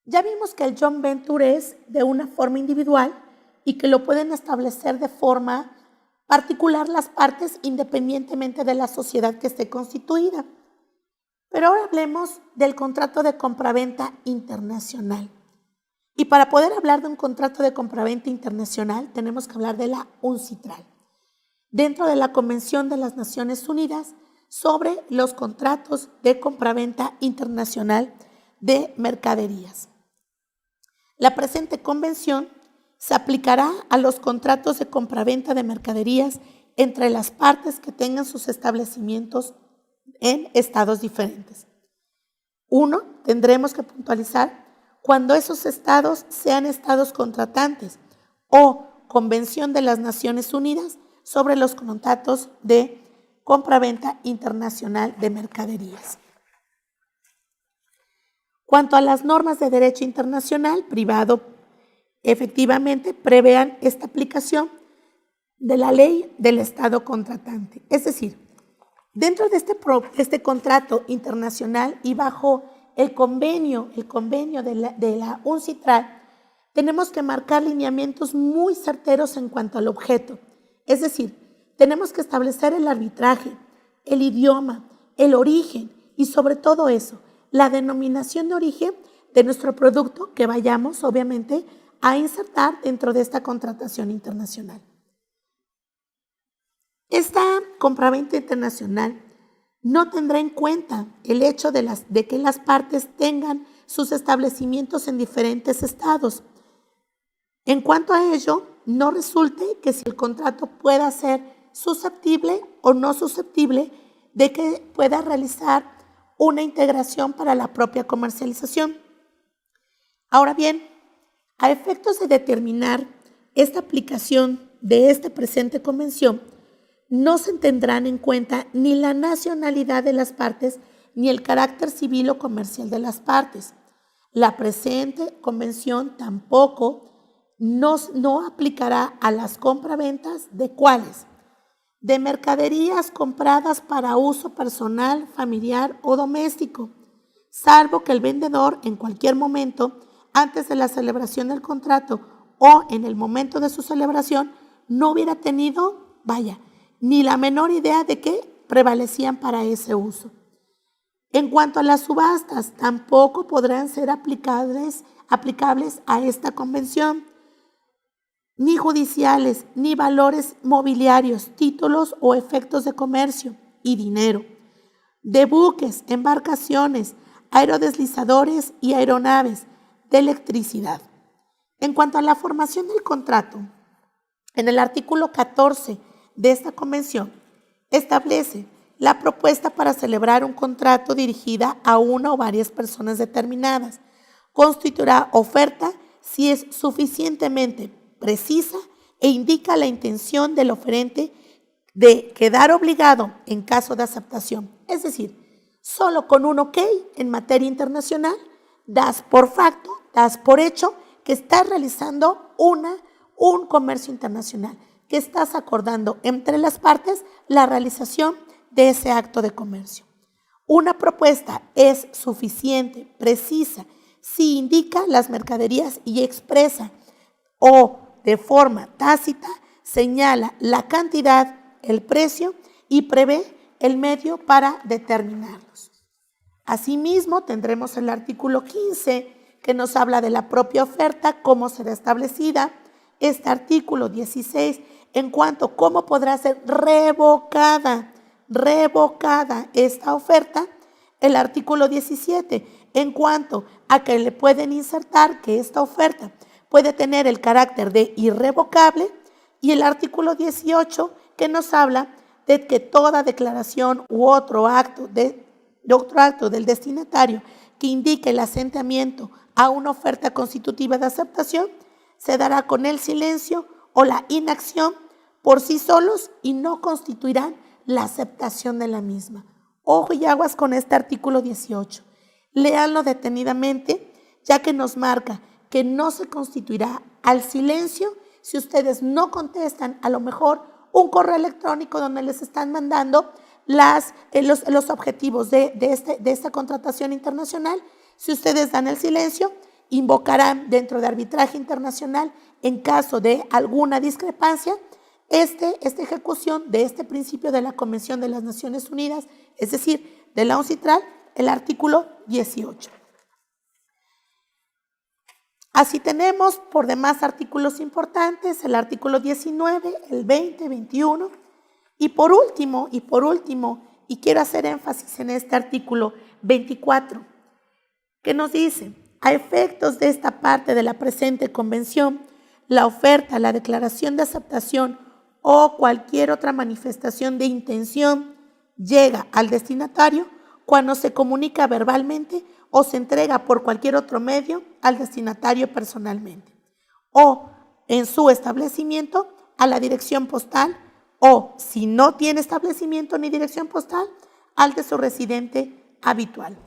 Ya vimos que el joint venture es de una forma individual y que lo pueden establecer de forma particular las partes independientemente de la sociedad que esté constituida. Pero ahora hablemos del contrato de compraventa internacional. Y para poder hablar de un contrato de compraventa internacional tenemos que hablar de la UNCITRAL, dentro de la Convención de las Naciones Unidas sobre los contratos de compraventa internacional de mercaderías. La presente convención se aplicará a los contratos de compraventa de mercaderías entre las partes que tengan sus establecimientos en estados diferentes. 1. Tendremos que puntualizar cuando esos estados sean estados contratantes o Convención de las Naciones Unidas sobre los contratos de compraventa internacional de mercaderías. Cuanto a las normas de derecho internacional privado, efectivamente prevean esta aplicación de la ley del Estado contratante. Es decir, dentro de este contrato internacional y bajo el convenio de la UNCITRAL, tenemos que marcar lineamientos muy certeros en cuanto al objeto. Es decir, tenemos que establecer el arbitraje, el idioma, el origen y sobre todo eso, la denominación de origen de nuestro producto que vayamos, obviamente, a insertar dentro de esta contratación internacional. Esta compraventa internacional no tendrá en cuenta el hecho de que las partes tengan sus establecimientos en diferentes estados. En cuanto a ello, no resulte que si el contrato pueda ser susceptible o no susceptible de que pueda realizar una integración para la propia comercialización. Ahora bien, a efectos de determinar esta aplicación de esta presente convención, no se tendrán en cuenta ni la nacionalidad de las partes ni el carácter civil o comercial de las partes. La presente convención tampoco no aplicará a las compraventas de ¿cuáles? De mercaderías compradas para uso personal, familiar o doméstico, salvo que el vendedor en cualquier momento, antes de la celebración del contrato o en el momento de su celebración, no hubiera tenido, ni la menor idea de que prevalecían para ese uso. En cuanto a las subastas, tampoco podrán ser aplicables a esta convención, ni judiciales, ni valores mobiliarios, títulos o efectos de comercio y dinero, de buques, embarcaciones, aerodeslizadores y aeronaves, de electricidad. En cuanto a la formación del contrato, en el artículo 14 de esta convención establece la propuesta para celebrar un contrato dirigida a una o varias personas determinadas. Constituirá oferta si es suficientemente precisa e indica la intención del oferente de quedar obligado en caso de aceptación. Es decir, solo con un ok en materia internacional das por facto, das por hecho que estás realizando un comercio internacional, que estás acordando entre las partes la realización de ese acto de comercio. Una propuesta es suficiente, precisa, si indica las mercaderías y expresa o de forma tácita señala la cantidad, el precio y prevé el medio para determinarlos. Asimismo, tendremos el artículo 15 que nos habla de la propia oferta, cómo será establecida. Este artículo 16 en cuanto a cómo podrá ser revocada esta oferta. El artículo 17 en cuanto a que le pueden insertar que esta oferta puede tener el carácter de irrevocable, y el artículo 18 que nos habla de que toda declaración u otro acto del destinatario que indique el asentimiento a una oferta constitutiva de aceptación se dará con el silencio o la inacción por sí solos y no constituirán la aceptación de la misma. Ojo y aguas con este artículo 18. Léanlo detenidamente, ya que nos marca que no se constituirá al silencio si ustedes no contestan a lo mejor un correo electrónico donde les están mandando los objetivos de esta contratación internacional. Si ustedes dan el silencio, invocarán dentro de arbitraje internacional, en caso de alguna discrepancia, esta ejecución de este principio de la Convención de las Naciones Unidas, es decir, de la UNCITRAL, el artículo 18. Así tenemos por demás artículos importantes, el artículo 19, el 20, 21, y por último, y quiero hacer énfasis en este artículo 24, que nos dice: a efectos de esta parte de la presente convención, la oferta, la declaración de aceptación o cualquier otra manifestación de intención llega al destinatario cuando se comunica verbalmente o se entrega por cualquier otro medio al destinatario personalmente, o en su establecimiento a la dirección postal, o si no tiene establecimiento ni dirección postal, al de su residente habitual.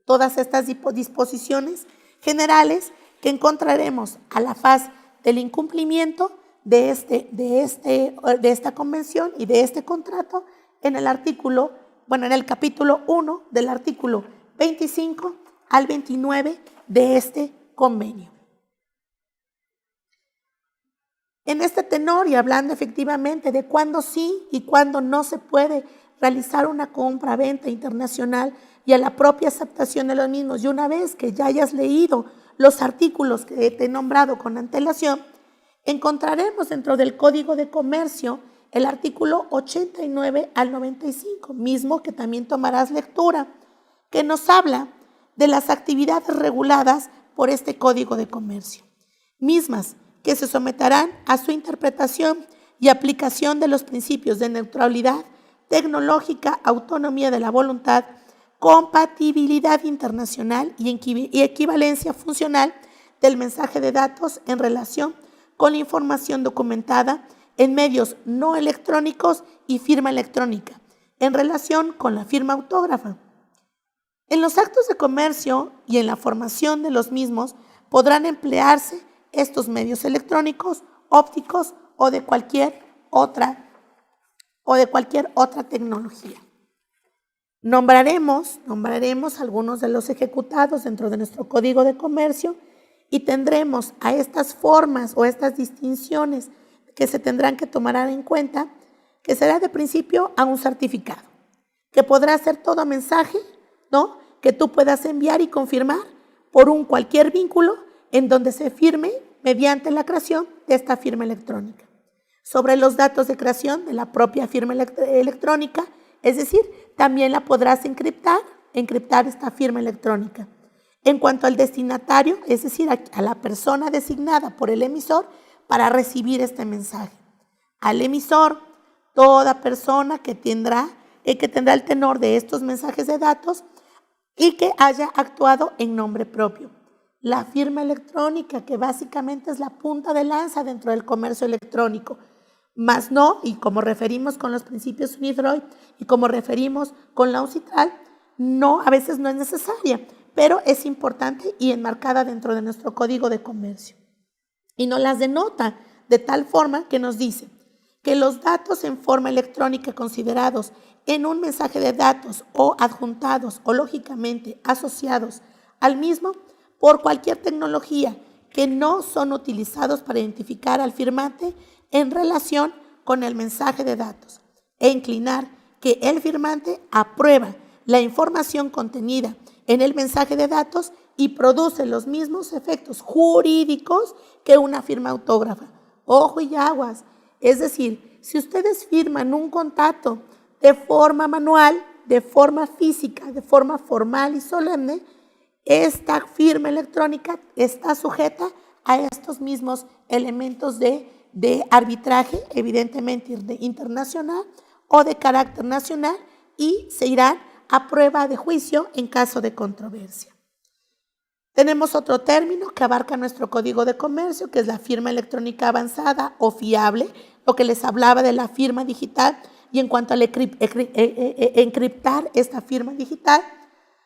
Todas estas disposiciones generales que encontraremos a la faz del incumplimiento de esta convención y de este contrato en el capítulo 1 del artículo 25 al 29 de este convenio. En este tenor, y hablando efectivamente de cuándo sí y cuándo no se puede realizar una compra-venta internacional y a la propia aceptación de los mismos, y una vez que ya hayas leído los artículos que te he nombrado con antelación, encontraremos dentro del Código de Comercio el artículo 89 al 95, mismo que también tomarás lectura, que nos habla de las actividades reguladas por este Código de Comercio, mismas que se someterán a su interpretación y aplicación de los principios de neutralidad tecnológica, autonomía de la voluntad, compatibilidad internacional y equivalencia funcional del mensaje de datos en relación con la información documentada en medios no electrónicos y firma electrónica, en relación con la firma autógrafa. En los actos de comercio y en la formación de los mismos podrán emplearse estos medios electrónicos, ópticos o de cualquier otra tecnología. Nombraremos algunos de los ejecutados dentro de nuestro Código de Comercio y tendremos a estas formas o estas distinciones que se tendrán que tomar en cuenta, que será de principio a un certificado, que podrá ser todo mensaje, ¿no?, que tú puedas enviar y confirmar por cualquier vínculo en donde se firme mediante la creación de esta firma electrónica. Sobre los datos de creación de la propia firma electrónica, es decir, también la podrás encriptar esta firma electrónica. En cuanto al destinatario, es decir, a la persona designada por el emisor para recibir este mensaje. Al emisor, toda persona que tendrá el tenor de estos mensajes de datos y que haya actuado en nombre propio. La firma electrónica, que básicamente es la punta de lanza dentro del comercio electrónico, más no, y como referimos con los principios UNIDROIT y como referimos con la UNCITRAL, no, a veces no es necesaria, pero es importante y enmarcada dentro de nuestro Código de Comercio. Y nos las denota de tal forma que nos dice que los datos en forma electrónica considerados en un mensaje de datos o adjuntados o lógicamente asociados al mismo por cualquier tecnología que no son utilizados para identificar al firmante en relación con el mensaje de datos e inclinar que el firmante aprueba la información contenida en el mensaje de datos y produce los mismos efectos jurídicos que una firma autógrafa. Ojo y aguas, es decir, si ustedes firman un contrato de forma manual, de forma física, de forma formal y solemne, esta firma electrónica está sujeta a estos mismos elementos de arbitraje, evidentemente internacional o de carácter nacional, y se irán a prueba de juicio en caso de controversia. Tenemos otro término que abarca nuestro Código de Comercio, que es la firma electrónica avanzada o fiable, lo que les hablaba de la firma digital, y en cuanto a encriptar esta firma digital,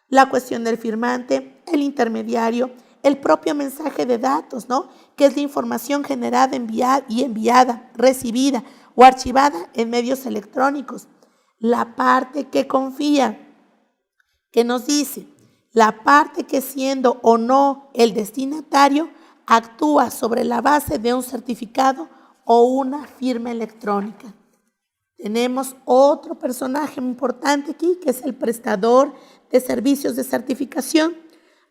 la cuestión del firmante, el intermediario, el propio mensaje de datos, ¿no?, que es la información generada, enviada, recibida o archivada en medios electrónicos. La parte que confía, que nos dice La parte que siendo o no el destinatario actúa sobre la base de un certificado o una firma electrónica. Tenemos otro personaje importante aquí, que es el prestador de servicios de certificación,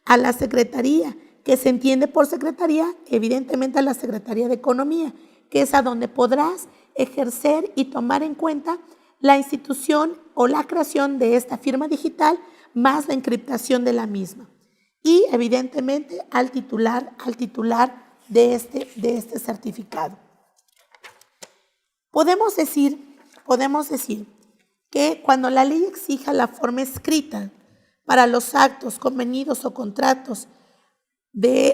a la Secretaría, que se entiende por Secretaría, evidentemente a la Secretaría de Economía, que es a donde podrás ejercer y tomar en cuenta la institución o la creación de esta firma digital, más la encriptación de la misma. Y evidentemente al titular de este certificado. Podemos decir que cuando la ley exija la forma escrita para los actos, convenidos o contratos,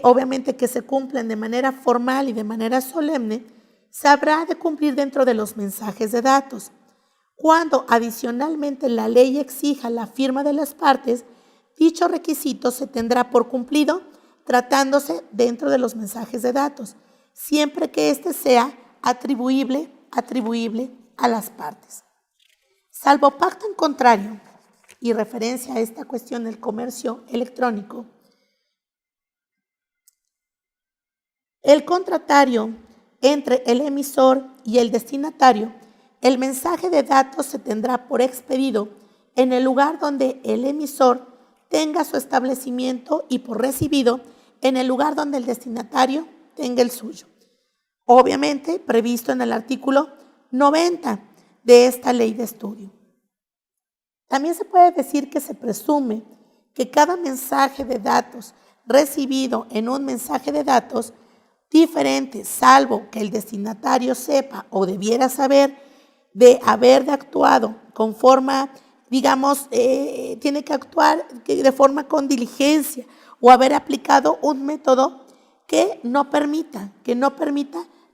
obviamente que se cumplen de manera formal y de manera solemne, se habrá de cumplir dentro de los mensajes de datos. Cuando adicionalmente la ley exija la firma de las partes, dicho requisito se tendrá por cumplido tratándose dentro de los mensajes de datos, siempre que éste sea atribuible a las partes. Salvo pacto en contrario y referencia a esta cuestión del comercio electrónico, el contratario entre el emisor y el destinatario, el mensaje de datos se tendrá por expedido en el lugar donde el emisor tenga su establecimiento y por recibido en el lugar donde el destinatario tenga el suyo. Obviamente previsto en el artículo 90 de esta ley de estudio. También se puede decir que se presume que cada mensaje de datos recibido en un mensaje de datos diferente, salvo que el destinatario sepa o debiera saber de haber actuado con forma, digamos, tiene que actuar de forma con diligencia o haber aplicado un método que no permita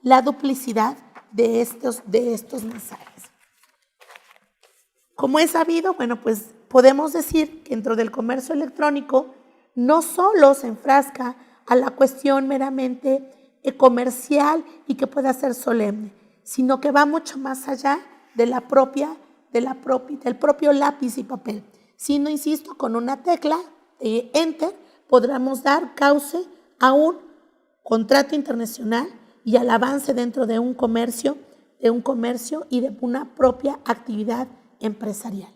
la duplicidad de estos mensajes. Como es sabido, bueno, pues podemos decir que dentro del comercio electrónico no solo se enfrasca a la cuestión meramente comercial y que pueda ser solemne, sino que va mucho más allá del propio lápiz y papel. Si no, insisto, con una tecla Enter podremos dar cauce a un contrato internacional y al avance dentro de un comercio y de una propia actividad empresarial.